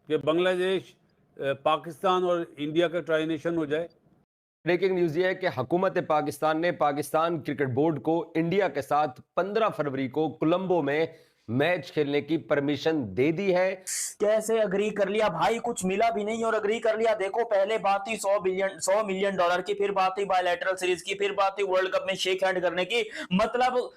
कि बांग्लादेश पाकिस्तान और इंडिया का ट्राई नेशन हो जाए। ब्रेकिंग न्यूज ये है कि हुकूमत पाकिस्तान ने पाकिस्तान क्रिकेट बोर्ड को इंडिया के साथ 15 फरवरी को कोलंबो में मैच खेलने की परमिशन दे दी है। कैसे अग्री कर लिया भाई, कुछ मिला भी नहीं और अग्री कर लिया। देखो पहले बात थी 100 मिलियन डॉलर की, फिर बात थी बायलैटरल सीरीज की, फिर बात थी वर्ल्ड कप में शेक हैंड करने की। मतलब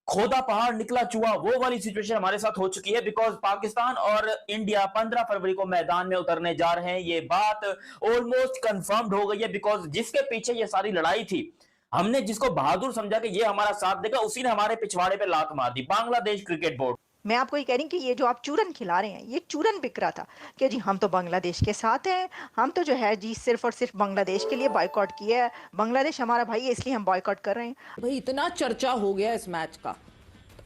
खोदा पहाड़ निकला चूहा, वो वाली सिचुएशन हमारे साथ हो चुकी है। बिकॉज पाकिस्तान और इंडिया 15 फरवरी को मैदान में उतरने जा रहे हैं, ये बात ऑलमोस्ट कंफर्म्ड हो गई है। बिकॉज जिसके पीछे ये सारी लड़ाई थी, हमने जिसको बहादुर समझा कि ये हमारा साथ देगा, उसी ने हमारे पिछवाड़े पे लात मार दी, बांग्लादेश क्रिकेट बोर्ड। मैं आपको ये कह रही हूँ कि ये जो आप चूरन खिला रहे हैं, ये चूरन बिक रहा था कि जी हम तो बांग्लादेश के साथ हैं, हम तो जो है जी सिर्फ और सिर्फ बांग्लादेश के लिए बॉयकॉट किया है, बांग्लादेश हमारा भाई है इसलिए हम बॉयकॉट कर रहे हैं। भाई इतना चर्चा हो गया इस मैच का,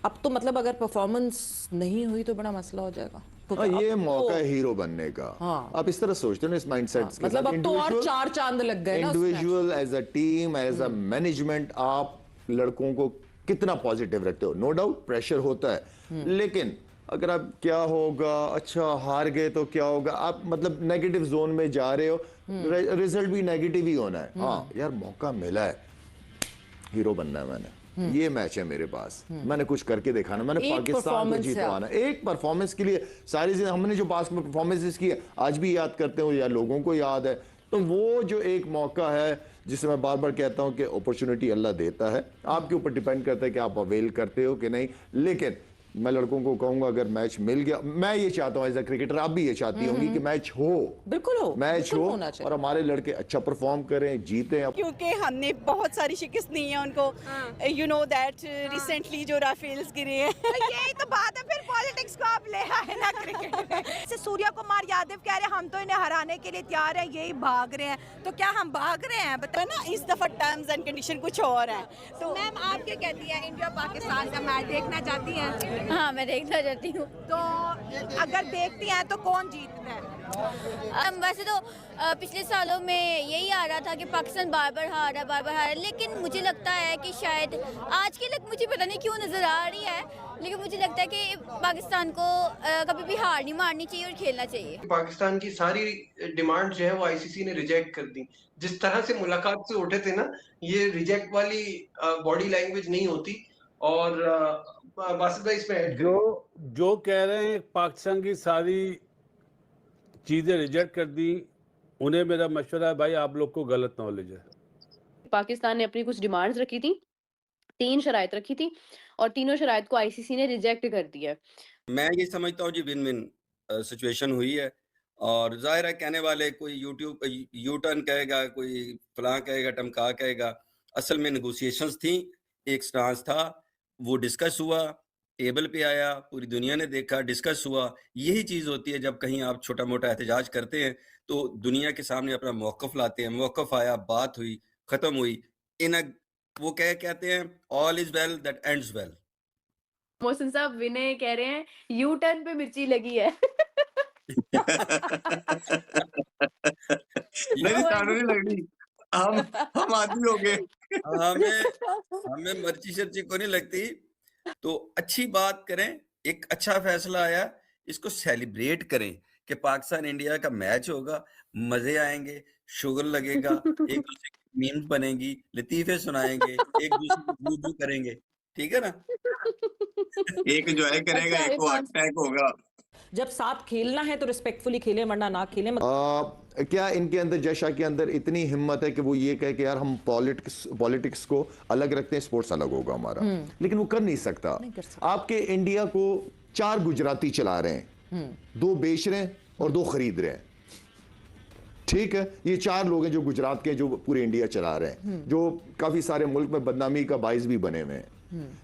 अब तो मतलब अगर परफॉर्मेंस नहीं हुई तो बड़ा मसला हो जाएगा। तो ये मौका है हीरो बनने का। हाँ। आप इस तरह सोचते हो ना, इस माइंडसेट के मतलब साथ। अब तो और चार चांद लग गए ना। Individual, as a team, as a management, आप लड़कों को कितना पॉजिटिव रखते हो। नो डाउट प्रेशर होता है, लेकिन अगर आप क्या होगा, अच्छा हार गए तो क्या होगा, आप मतलब नेगेटिव जोन में जा रहे हो, रिजल्ट भी नेगेटिव ही होना है। हाँ यार, मौका मिला है, हीरो बनना है मैंने। ये मैच है मेरे पास, मैंने कुछ करके दिखाना, मैंने पाकिस्तान को जीतवाना। एक परफॉर्मेंस के लिए सारी चीजें हमने जो पास में परफॉर्मेंस की आज भी याद करते हो या लोगों को याद है। तो वो जो एक मौका है, जिसे मैं बार बार कहता हूं कि अपॉर्चुनिटी अल्लाह देता है, आपके ऊपर डिपेंड करता है कि आप अवेल करते हो कि नहीं। लेकिन मैं लड़कों को कहूंगा, अगर मैच मिल गया, मैं ये चाहता हूं एज अ क्रिकेटर, आप भी ये चाहती होंगी कि मैच हो, बिल्कुल हो, मैच हो और हमारे लड़के अच्छा परफॉर्म करें, जीते। क्योंकि हमने बहुत सारी शिकस्त दी है उनको। यू नो दैट रिसेंटली जो राफेल्स गिरे हैं। यही तो बात है, फिर पॉलिटिक्स को आप ले आए ना क्रिकेट में। जैसे सूर्या कुमार यादव कह रहे हैं हम तो इन्हें हराने के लिए तैयार हैं, यही भाग रहे हैं, तो क्या हम भाग रहे हैं? बताए ना, इस दफा टर्म्स एंड कंडीशन कुछ और है। तो मैम आप क्या कहती हैं, इंडिया पाकिस्तान का मैच देखना चाहती हैं? हाँ, मैं देखना चाहती हूँ। तो अगर देखती हैं तो कौन जीतता है? वैसे तो पिछले सालों में यही आ रहा था कि पाकिस्तान बार बार हार रहा है, लेकिन मुझे लगता है कि शायद आज के लग मुझे पता नहीं क्यों नज़र आ रही है, लेकिन मुझे लगता है कि पाकिस्तान को कभी भी हार नहीं मारनी चाहिए और खेलना चाहिए। पाकिस्तान की सारी डिमांड जो है वो आईसीसी ने रिजेक्ट कर दी। जिस तरह से मुलाकात से उठे थे ना, ये रिजेक्ट वाली बॉडी लैंग्वेज नहीं होती। और बासित भाई इसमें जो कह रहे हैं पाकिस्तान की सारी चीजें रिजेक्ट कर दी, उन्हें मेरा मशवरा है भाई, आप लोग को गलत नॉलेज है। पाकिस्तान ने अपनी कुछ डिमांड्स रखी थी, 3 शराइत रखी थी और तीनों शराइत को आईसीसी ने रिजेक्ट कर दिया। मैं ये समझता हूँ जी विन विन सिचुएशन हुई है। और जाहिर है कहने वाले कोई यूट्यूब यू टर्न कहेगा, कोई फलां कहेगा, टमका कहेगा। असल में नेगोशिएशंस थी, एक स्टांस था, वो डिस्कस हुआ, टेबल पे आया, पूरी दुनिया ने देखा, डिस्कस हुआ। यही चीज़ होती है जब कहीं आप छोटा मोटा एहतजाज करते हैं तो दुनिया के सामने अपना मौक़िफ़ लाते हैं। मौक़िफ़ आया, बात हुई, ख़त्म हुई। वो कहते हैं all is well that ends well. Mohsin साहब विनय कह रहे हैं यू टर्न पे मिर्ची लगी है। नहीं लगी, हम आदमी हो गए। हमें मर्ची शर्ची को नहीं लगती। तो अच्छी बात करें, एक अच्छा फैसला आया, इसको सेलिब्रेट करें कि पाकिस्तान इंडिया का मैच होगा, मजे आएंगे, शुगर लगेगा, एक दूसरे की मीम्स बनेगी, लतीफे सुनाएंगे, एक दूसरे को बू करेंगे, ठीक है ना। एक एंजॉय करेगा, एक को अटैक होगा। जब साथ खेलना है तो रिस्पेक्टफुली खेलें, वरना ना खेलें। क्या इनके अंदर, जयशाह के अंदर इतनी हिम्मत है कि वो ये कहे कि यार हम पॉलिटिक्स को अलग रखते हैं, स्पोर्ट्स अलग होगा हमारा। लेकिन वो कर नहीं सकता। आपके इंडिया को 4 गुजराती चला रहे हैं, 2 बेच रहे हैं और 2 खरीद रहे हैं, ठीक है। ये 4 लोग हैं जो गुजरात के, जो पूरे इंडिया चला रहे हैं, जो काफी सारे मुल्क में बदनामी का बाइस भी बने हुए हैं।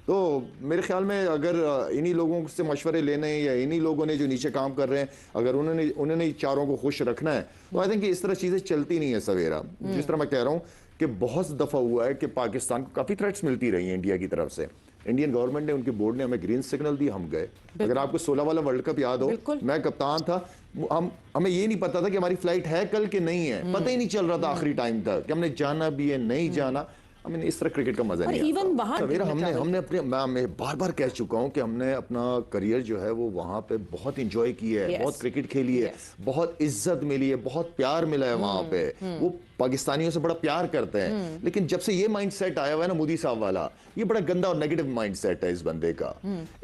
तो मेरे ख्याल में अगर इन्हीं लोगों से मशवरे लेने या इन्हीं लोगों ने जो नीचे काम कर रहे हैं, अगर उन्होंने चारों को खुश रखना है, तो आई थिंक इस तरह चीजें चलती नहीं है सवेरा। जिस तरह मैं कह रहा हूं कि बहुत दफा हुआ है कि पाकिस्तान को काफी थ्रेट्स मिलती रही हैं इंडिया की तरफ से। इंडियन गवर्नमेंट ने, उनके बोर्ड ने हमें ग्रीन सिग्नल दी, हम गए। अगर आपको 16 वाला वर्ल्ड कप याद हो, मैं कप्तान था, हमें ये नहीं पता था कि हमारी फ्लाइट है कल के नहीं है, पता ही नहीं चल रहा था आखिरी टाइम तक कि हमने जाना भी है नहीं जाना। आई मीन इस तरह क्रिकेट का मजा और नहीं even आता। वहाँ सवेरा टीम में हमने अपने मैं बार-बार कह चुका हूं कि हमने अपना करियर जो है वो वहां पे बहुत एंजॉय किया है, Yes. बहुत क्रिकेट खेली है, Yes. बहुत इज्जत मिली है, बहुत प्यार मिला है वहां पे। वो पाकिस्तानियों से बड़ा प्यार करते हैं, लेकिन जब से ये माइंडसेट आया हुआ है ना मोदी साहब वाला, ये बड़ा गंदा और नेगेटिव माइंडसेट है इस बंदे का।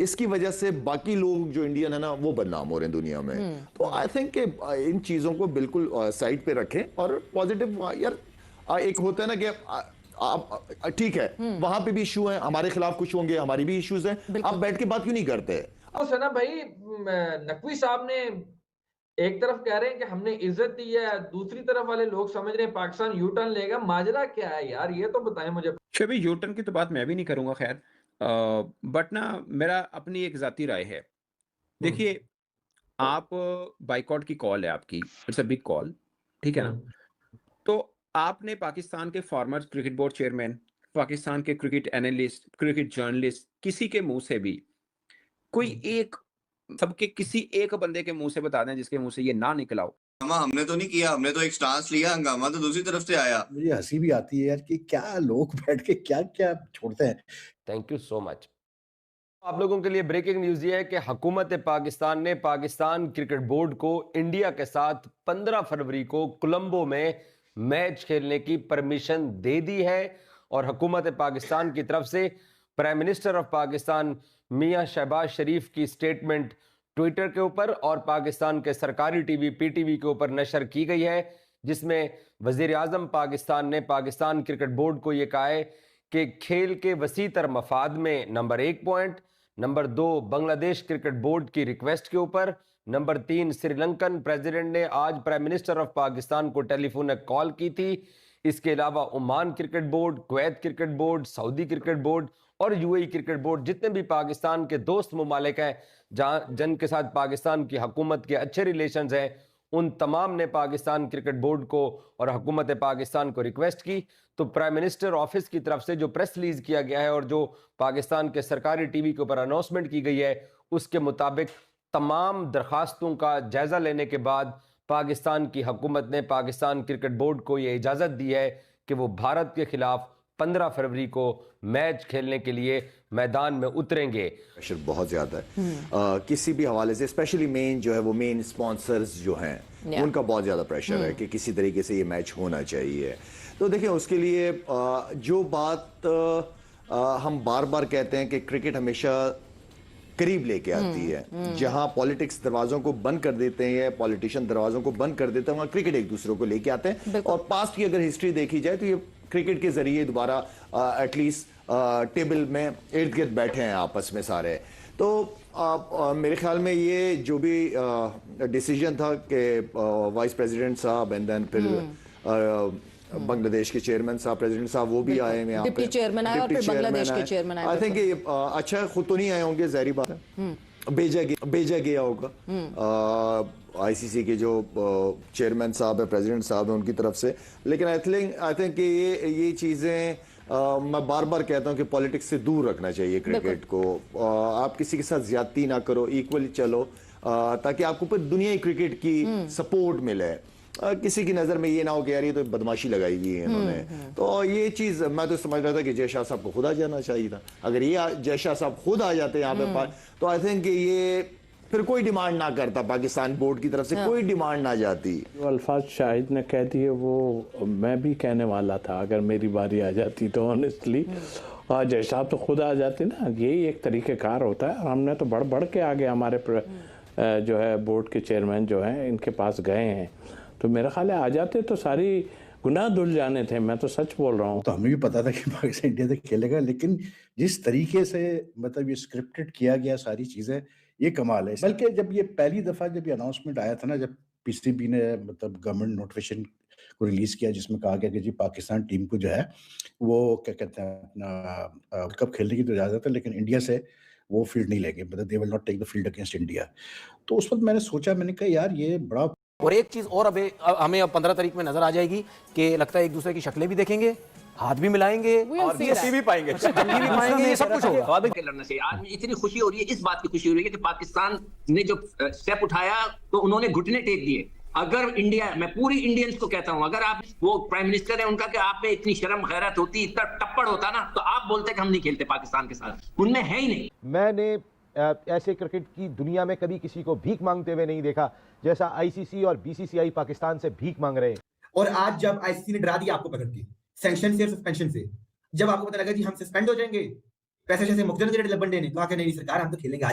इसकी वजह से बाकी लोग जो इंडियन है ना वो बदनाम हो रहे हैं दुनिया में। तो आई थिंक इन चीजों को बिल्कुल साइड पे रखें और पॉजिटिव यार एक होता है ना कि आप ठीक है वहां पे भी इशू है, हमारे खिलाफ कुछ होंगे, हमारी भी इश्यूज हैं, आप बैठ के बात क्यों नहीं करते? सना भाई, नकवी साहब ने एक तरफ कह रहे हैं कि हमने इज्जत दी है, दूसरी तरफ वाले लोग समझ रहे हैं पाकिस्तान यू टर्न लेगा। माजरा क्या है यार, ये तो बताएं मुझे। शबी, यू टर्न की तो बात मैं भी नहीं करूंगा खैर, बट ना मेरा अपनी एक जाती राय है। देखिए, आप बाइकआउट की कॉल है आपकी, इट्स अ बिग कॉल, ठीक है ना? तो आपने पाकिस्तान के farmer cricket board chairman, Pakistan के क्रिकेट एनालिस्ट, क्रिकेट जर्नलिस्ट, किसी के मुंह से भी कोई एक, सबके किसी एक बंदे के मुंह से बता दें जिसके मुंह से ये ना निकला हो। हमने तो नहीं किया, हमने तो एक स्टांस लिया, हंगामा तो दूसरी तरफ से आया। मुझे हंसी भी आती है यार कि क्या लोग बैठ के क्या क्या छोड़ते हैं। Thank you so much. आप लोगों के लिए ब्रेकिंग न्यूज ये है कि हुकूमत पाकिस्तान ने पाकिस्तान क्रिकेट बोर्ड को इंडिया के साथ 15 फरवरी को कोलंबो में मैच खेलने की परमिशन दे दी है। और हुकूमत पाकिस्तान की तरफ से प्राइम मिनिस्टर ऑफ पाकिस्तान मियां शहबाज शरीफ की स्टेटमेंट ट्विटर के ऊपर और पाकिस्तान के सरकारी टीवी PTV के ऊपर नशर की गई है, जिसमें वजीर आजम पाकिस्तान ने पाकिस्तान क्रिकेट बोर्ड को यह कहा है कि खेल के वसीतर मफाद में number 1 point, number 2 Bangladesh cricket board की रिक्वेस्ट के ऊपर, नंबर 3 श्रीलंकन प्रेसिडेंट ने आज प्राइम मिनिस्टर ऑफ पाकिस्तान को टेलीफोन कॉल की थी। इसके अलावा Oman cricket board, Kuwait cricket board, Saudi cricket board और UAE क्रिकेट बोर्ड, जितने भी पाकिस्तान के दोस्त मुमालिक हैं जिनके साथ पाकिस्तान की हुकूमत के अच्छे रिलेशंस हैं, उन तमाम ने पाकिस्तान क्रिकेट बोर्ड को और हुकूमत पाकिस्तान को रिक्वेस्ट की। तो प्राइम मिनिस्टर ऑफिस की तरफ से जो प्रेस रिलीज किया गया है और जो पाकिस्तान के सरकारी टीवी के ऊपर अनाउंसमेंट की गई है, उसके मुताबिक तमाम दरखास्तों का जायजा लेने के बाद पाकिस्तान की हुकूमत ने पाकिस्तान क्रिकेट बोर्ड को यह इजाज़त दी है कि वो भारत के खिलाफ 15 फरवरी को मैच खेलने के लिए मैदान में उतरेंगे। प्रेशर बहुत ज्यादा है किसी भी हवाले से, स्पेशली मेन जो है वो मेन स्पॉन्सर्स जो हैं उनका बहुत ज्यादा प्रेशर है कि किसी तरीके से ये मैच होना चाहिए। तो देखिए उसके लिए जो बात हम बार बार कहते हैं कि क्रिकेट हमेशा करीब लेके आती है, जहां पॉलिटिक्स दरवाजों को बंद कर देते हैं या पॉलिटिशियन दरवाजों को बंद कर देते हैं, वहां क्रिकेट एक दूसरे को लेके आते हैं। और पास्ट की अगर हिस्ट्री देखी जाए तो ये क्रिकेट के जरिए दोबारा एटलीस्ट टेबल में इर्द गिर्द बैठे हैं आपस में सारे। तो मेरे ख्याल में ये जो भी डिसीजन था कि वाइस प्रेसिडेंट साहब एंड देन फिर बांग्लादेश के चेयरमैन साहब, प्रेसिडेंट साहब वो भी आए हैं यहाँ पे, डिप्टी चेयरमैन आए और फिर बांग्लादेश के चेयरमैन आए। आई थिंक ये अच्छा खुद तो नहीं आए होंगे, जाहिर बात है भेजा गया होगा ICC के जो चेयरमैन साहब है, प्रेसिडेंट साहब है, उनकी तरफ से। लेकिन आई थिंक कि ये चीज़ें मैं बार बार कहता हूँ कि पॉलिटिक्स से दूर रखना चाहिए क्रिकेट को। आप किसी के साथ ज्यादती ना करो, इक्वली चलो, ताकि आपको पर दुनियाई क्रिकेट की सपोर्ट मिले। किसी की नजर में ये ना हो कि यार ये तो बदमाशी लगाई हुई है इन्होंने। तो ये चीज मैं तो समझ रहा था कि जय शाह साहब को खुद आ जाना चाहिए था। अगर ये जय शाह साहब खुद आ जाते यहाँ पे तो आई थिंक ये फिर कोई डिमांड ना करता, पाकिस्तान बोर्ड की तरफ से कोई डिमांड ना जाती। जो अल्फाज शाहिद ने कह दिए वो मैं भी कहने वाला था, अगर मेरी बारी आ जाती तो ऑनेस्टली जय साहब तो खुद आ जाते ना। यही एक तरीक़ेकार होता है और हमने तो बढ़ बढ़ के आगे हमारे जो है बोर्ड के चेयरमैन जो हैं इनके पास गए हैं, तो मेरा ख्याल है आ जाते तो सारी गुनाह धुल जाने थे। मैं तो सच बोल रहा हूँ। तो हमें भी पता था कि पाकिस्तान इंडिया से खेलेगा, लेकिन जिस तरीके से मतलब ये स्क्रिप्टेड किया गया सारी चीज़ें, ये कमाल है। बल्कि जब ये पहली दफ़ा जब ये अनाउंसमेंट आया था ना, जब PCB ने मतलब गवर्नमेंट नोटिफिकेशन को रिलीज़ किया जिसमें कहा गया कि जी पाकिस्तान टीम को जो है वो क्या कहते हैं अपना वर्ल्ड कप खेलने की तो इजाज़त है, लेकिन इंडिया से वो फील्ड नहीं लेंगे, मतलब they will not take the field against India. तो उस वक्त मैंने सोचा, मैंने कहा यार ये बड़ा। और एक चीज़ और हमें अब 15 तारीख में नजर आ जाएगी कि लगता है एक दूसरे की शक्लें भी देखेंगे, हाथ भी मिलाएंगे और भी पाएंगे, भी पाएंगे, ये सब कुछ होगा। लड़ना चाहिए। आज इतनी खुशी हो रही है, इस बात की खुशी हो रही है कि पाकिस्तान ने जो स्टेप उठाया तो उन्होंने घुटने टेक दिए। अगर इंडिया, मैं पूरी इंडियंस को कहता हूं, अगर आप वो प्राइम मिनिस्टर है उनका कि आप में इतनी शर्म गैरत होती, इतना टप्पड़ होता ना, तो आप बोलते कि हम नहीं खेलते पाकिस्तान के साथ, उनमें है ही नहीं। मैंने ऐसे क्रिकेट की दुनिया में कभी किसी को भीख मांगते हुए नहीं देखा जैसा आईसीसी और बीसीसीआई पाकिस्तान से भीख मांग रहे हैं। और आज जब आईसीसी ने डरा दिया आपको पकड़ के सैंक्शन से और सस्पेंशन से, जब आपको पता लगा जी हम सस्पेंड हो जाएंगे, पैसे जैसे मुख्तार नजीर लबन ने तो आके नहीं सरकार हम तो खेलेंगे,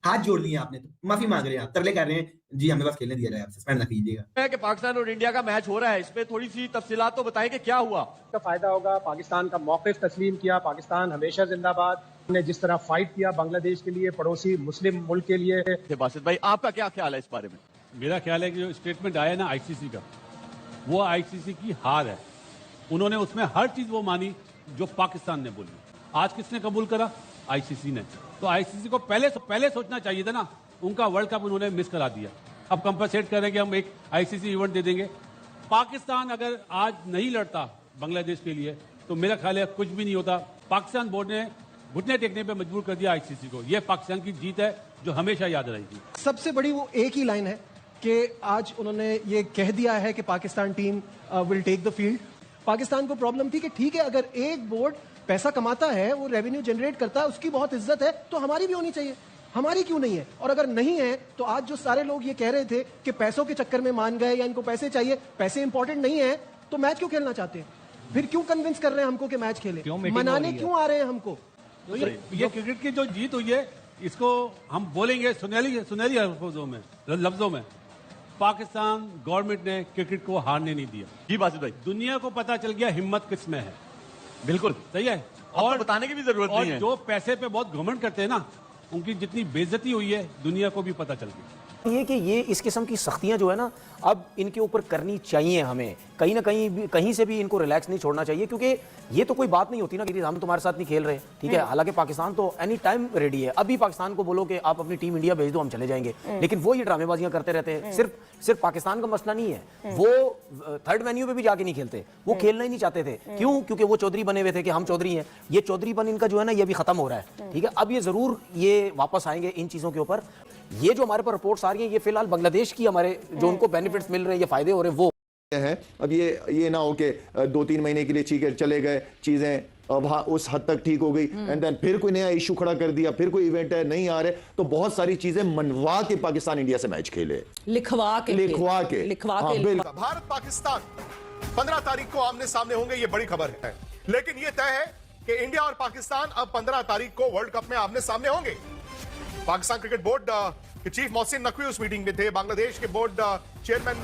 हाथ जोड़ लिए आपने, तो माफी मांग रहे हैं आप, तरले कर रहे हैं जी हमें बस खेलने दिया जाए, आप सस्पेंड ना कीजिएगा। कि पाकिस्तान और इंडिया का मैच हो रहा है, इसमें थोड़ी सी तफसीलात तो बताएं कि क्या हुआ। का फायदा होगा, पाकिस्तान का मौक़िफ़ तस्लीम किया, पाकिस्तान हमेशा जिंदाबाद ने जिस तरह फाइट किया बांग्लादेश के लिए, पड़ोसी मुस्लिम मुल्क के लिए। बासित भाई आपका क्या ख्याल है इस बारे में? मेरा ख्याल है कि जो स्टेटमेंट आया ना आईसीसी का, वो आईसीसी की हार है। उन्होंने उसमें हर चीज वो मानी जो पाकिस्तान ने बोली। आज किसने कबूल करा? आईसीसी ने। तो आईसीसी को पहले सोचना चाहिए था ना। उनका वर्ल्ड कप उन्होंने मिस करा दिया। अब कंपनसेट कर रहे हैं कि हम एक आईसीसी इवेंट दे देंगे। पाकिस्तान अगर आज नहीं लड़ता बांग्लादेश के लिए तो मेरा ख्याल है कुछ भी नहीं होता। पाकिस्तान बोर्ड ने घुटने टेकने पे मजबूर कर दिया आईसीसी को। यह पाकिस्तान की जीत है जो हमेशा याद रहेगी। सबसे बड़ी वो एक ही लाइन है कि आज उन्होंने ये कह दिया है कि Pakistan team will take the field. Pakistan को प्रॉब्लम थी कि ठीक है अगर एक बोर्ड पैसा कमाता है, वो रेवेन्यू जनरेट करता है, उसकी बहुत इज्जत है, तो हमारी भी होनी चाहिए, हमारी क्यों नहीं है? और अगर नहीं है तो आज जो सारे लोग ये कह रहे थे कि पैसों के चक्कर में मान गए या इनको पैसे चाहिए, पैसे इंपॉर्टेंट नहीं है तो मैच क्यों खेलना चाहते हैं? फिर क्यों कन्विंस कर रहे हैं हमको कि मैच खेले? मनाने क्यों आ रहे हैं हमको? तो ये क्रिकेट की जो जीत हुई है इसको हम बोलेंगे सुनहरी लफ्जों में पाकिस्तान गवर्नमेंट ने क्रिकेट को हारने नहीं दिया। जी बासित भाई, दुनिया को पता चल गया हिम्मत किस में है। बिल्कुल सही है। और तो बताने की भी जरूरत नहीं है। जो पैसे पे बहुत घमंड करते हैं ना, उनकी जितनी बेइज्जती हुई है दुनिया को भी पता चल गई। ये कि ये इस किस्म की सख्तियां जो है ना अब इनके ऊपर करनी चाहिए हमें, कहीं ना कहीं से भी इनको रिलैक्स नहीं छोड़ना चाहिए, क्योंकि ये तो कोई बात नहीं होती ना कि हम तुम्हारे साथ नहीं खेल रहे, ठीक है। हालांकि पाकिस्तान तो एनी टाइम रेडी है। अभी पाकिस्तान को बोलो कि आप अपनी टीम इंडिया भेज दो, हम चले जाएंगे, लेकिन वो ये ड्रामेबाजियां करते रहते हैं। सिर्फ पाकिस्तान का मसला नहीं है, वो थर्ड वेन्यू पे भी जाके नहीं खेलते, वो खेलना ही नहीं चाहते थे। क्यों? क्योंकि वो चौधरी बने हुए थे कि हम चौधरी हैं। ये चौधरीपन इनका जो है ना ये भी खत्म हो रहा है, ठीक है। अब ये जरूर ये वापस आएंगे इन चीजों के ऊपर। ये जो हमारे पर रिपोर्ट्स आ रही हैं ये फिलहाल बांग्लादेश की हमारे जो उनको बेनिफिट्स मिल रहे हैं, ये फायदे हो रहे हैं वो है। अब ये ना हो कि 2-3 महीने के लिए ठीक है चले गए, चीजें अब उस हद तक ठीक हो गई एंड देन फिर कोई नया इशू खड़ा कर दिया, फिर कोई इवेंट है नहीं आ रहे, तो बहुत सारी चीजें मनवा के पाकिस्तान इंडिया से मैच खेले, लिखवा के भारत पाकिस्तान 15 तारीख को आमने सामने होंगे, ये बड़ी खबर है। लेकिन ये तय है कि इंडिया और पाकिस्तान अब 15 तारीख को वर्ल्ड कप में आमने सामने होंगे। पाकिस्तान क्रिकेट बोर्ड के चीफ मोहसिन नकवी उस मीटिंग में थे। बांग्लादेश के बोर्ड चेयरमैन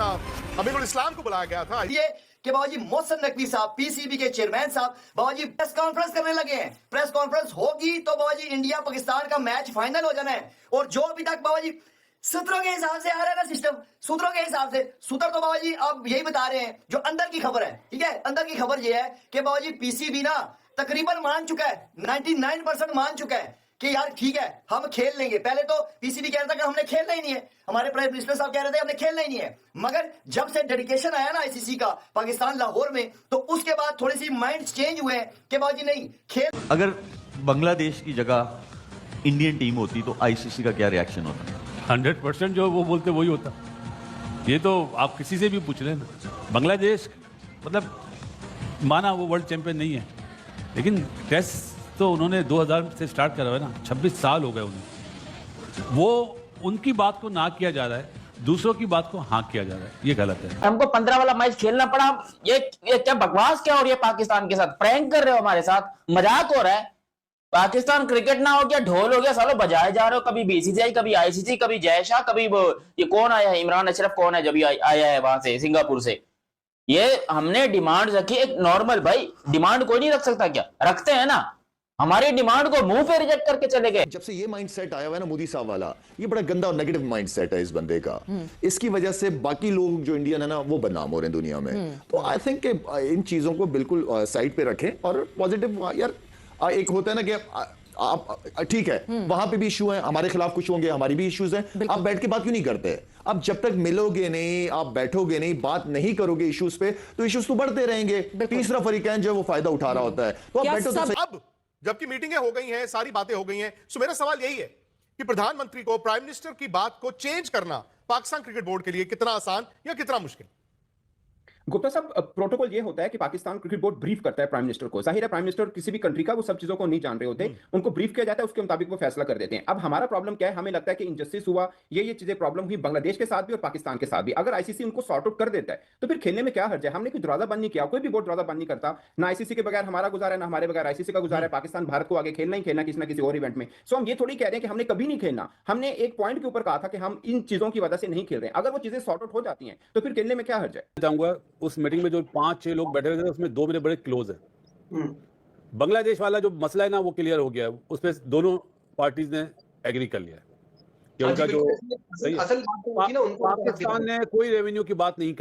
अमीरुल इस्लाम को बुलाया गया था। ये कि बाबाजी मोहसिन नकवी साहब पीसीबी के चेयरमैन साहब बाबाजी प्रेस कॉन्फ्रेंस करने लगे हैं। प्रेस कॉन्फ्रेंस होगी तो बाबाजी इंडिया पाकिस्तान का मैच फाइनल हो जाना है। और जो अभी तक बाबाजी सूत्रों के हिसाब से आ रहा है ना सिस्टम, सूत्रों के हिसाब से सूत्र तो बाबाजी अब यही बता रहे हैं जो अंदर की खबर है, ठीक है। अंदर की खबर ये है कि बाबाजी पीसीबी ना तकरीबन मान चुका है, 99% मान चुका है कि यार ठीक है हम खेल लेंगे। पहले तो पीसीबी कह रहा था कि हमने खेलना ही नहीं है, हमारे प्राइम मिनिस्टर साहब कह रहे थे हमने खेलना ही नहीं है, मगर जब से डेडिकेशन आया ना आईसीसी का पाकिस्तान लाहौर में, तो उसके बाद थोड़ी सी माइंड चेंज हुए हैं कि बाजी नहीं खेल। अगर बांग्लादेश की जगह इंडियन टीम होती तो आईसीसी का क्या रिएक्शन होता? 100% जो वो बोलते वही होता। ये तो आप किसी से भी पूछ लें ना। बांग्लादेश मतलब माना वो वर्ल्ड चैंपियन नहीं है, लेकिन टेस्ट तो उन्होंने 2000 से स्टार्ट करा है ना, 26 साल हो गए उन्हें। वो उनकी बात को ना किया जा रहा है, दूसरों की बात को हाँ किया जा रहा है, ये गलत है। हमको 15 वाला मैच खेलना पड़ा। ये क्या बकवास क्या हो रही है पाकिस्तान के साथ? प्रैंक कर रहे हो हमारे साथ, मजाक हो रहा है। पाकिस्तान क्रिकेट ना हो गया, ढोल हो गया, सालों बजाए जा रहे हो। कभी बीसीसीआई, कभी आईसीसी, कभी जय शाह, कभी ये कौन आया है, इमरान अशरफ कौन है जब आया है वहां से सिंगापुर से। ये हमने डिमांड रखी एक नॉर्मल, भाई डिमांड कोई नहीं रख सकता क्या? रखते हैं ना, हमारी डिमांड को मुंह पे रिजेक्ट करके चले गए। जब से ये माइंडसेट आया हुआ है ना मोदी साहब वाला, ये बड़ा गंदा और नेगेटिव माइंडसेट है इस बंदे का। इसकी वजह से बाकी लोग जो इंडियन है ना वो बदनाम हो रहे हैं दुनिया में। तो आई थिंक इन चीजों को बिल्कुल साइड पे रखें और पॉजिटिव। यार एक होता है ना कि आप ठीक है वहां पे भी इशू है, हमारे खिलाफ कुछ होंगे, हमारी भी इश्यूज हैं, आप बैठ के बात क्यों नहीं करते? अब जब तक मिलोगे नहीं, आप बैठोगे नहीं, बात नहीं करोगे इश्यूज पे, तो इश्यूज तो बढ़ते रहेंगे। तीसरा फरीकैन जो है वो फायदा उठा रहा होता है। तो आप बैठो तो अब जबकि मीटिंगें हो गई हैं, सारी बातें हो गई हैं, सो मेरा सवाल यही है कि प्रधानमंत्री को, प्राइम मिनिस्टर की बात को चेंज करना पाकिस्तान क्रिकेट बोर्ड के लिए कितना आसान या कितना मुश्किल? गुप्ता साहब, प्रोटोकॉल ये होता है कि पाकिस्तान क्रिकेट बोर्ड ब्रीफ करता है प्राइम मिनिस्टर को। जाहिर है प्राइम मिनिस्टर किसी भी कंट्री का वो सब चीजों को नहीं जान रहे होते, उनको ब्रीफ किया जाता है, उसके मुताबिक वो फैसला कर देते हैं। अब हमारा प्रॉब्लम क्या है, हमें लगता है कि इनजस्टिस हुआ, ये चीजें प्रॉब्लम हुई बांग्लादेश के साथ भी और पाकिस्तान के साथ भी। अगर आईसीसी उनको सॉर्ट आउट कर देता है तो फिर खेलने में क्या हर्ज है? हमने कोई दरवाजा बंद नहीं किया, कोई भी बोर्ड दरवाजा बंद नहीं करता, ना आईसीसी के बगैर हमारा गुजारा है, ना हमारे बगैर आईसीसी का गुजारा है। पाकिस्तान भारत को आगे खेलना ही खेलना किसी ना किसी और इवेंट में। सो हम ये थोड़ी कह रहे हैं कि हमने कभी नहीं खेलना, हमने एक पॉइंट के ऊपर कहा था कि हम इन चीजों की वजह से नहीं खेल रहे हैं। अगर वो चीजें सॉर्ट आउट हो जाती हैं तो फिर खेलने में क्या हर्ज है? चाहूंगा उस मीटिंग में जो 5-6 लोग बैठे हुए थे उसमें 2 मेरे बड़े क्लोज है। बांग्लादेश वाला जो मसला है ना वो क्लियर हो गया है, उस पर दोनों पार्टीज ने एग्री कर लिया है कि उनका जो असल बात तो होती है ना, उनको पाकिस्तान ने कोई रेवेन्यू की बात नहीं